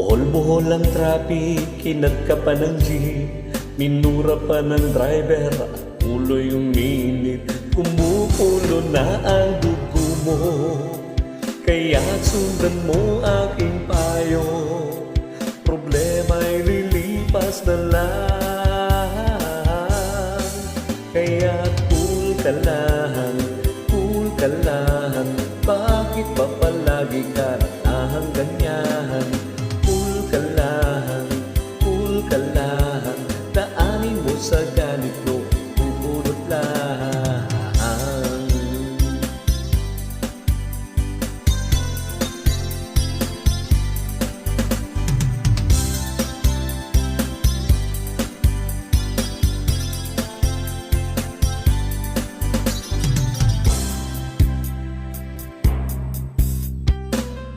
Buhol-buhol ang traffic, kinat ka pa ng jeep, minura pa ng driver at ulo'y uminit. Kumukulo na ang dugo mo, kaya sundan mo aking payo. Problema'y lilipas na lang, kaya cool ka lang, cool ka lang. Bakit ba palagi ka nahang ganyan? Cool ka lang, daanin mo sa galit mo, bubulot lang.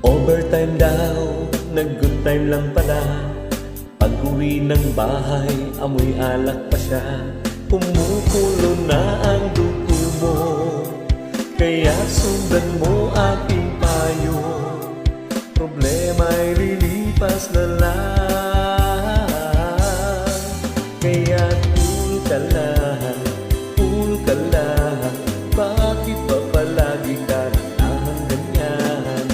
Overtime daw, nag-good time lang pala. Pag-uwi ng bahay, amoy alak pa siya. Kumukulo na ang dugo mo, kaya sundan mo aking payo. Problema'y lilipas na lang, kaya cool ka lang, cool ka lang. Bakit ba palagi ka nahang ganyan?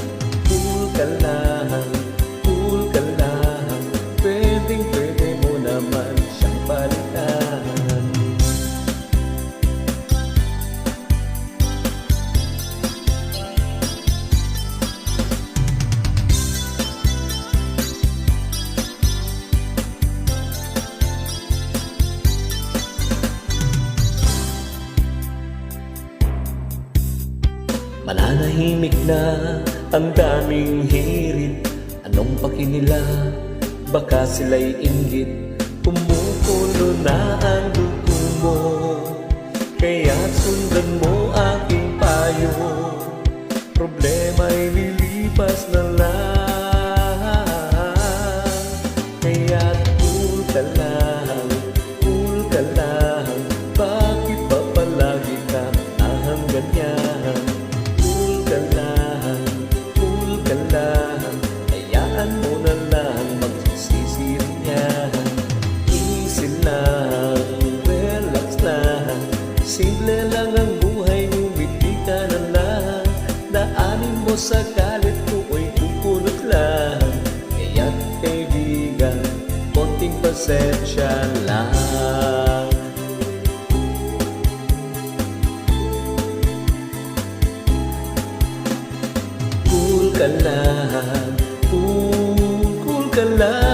Cool ka lang, cool ka lang. Pwede mo naman siyang palitan. Mananahimik na ang daming hirit. Anong paki nila? Baka sila'y inggit. Kumukulo na ang dugo mo, kaya sundan mo aking payo. Problema'y lilipas na lang, kaya cool ka lang, cool ka lang. Bakit ba palagi ka nahang ganyan? Cool ka lang, cool ka lang. Hayaan mo na lang magsisisi rin yan. Easy lang, relax lang. Simple lang ang buhay, ngumiti ka na lang. Daanin mo sa galit ko ay kukulot lang. Kaya't kaibigan, konting pasensya lang. Cool ka lang, cool ka lang.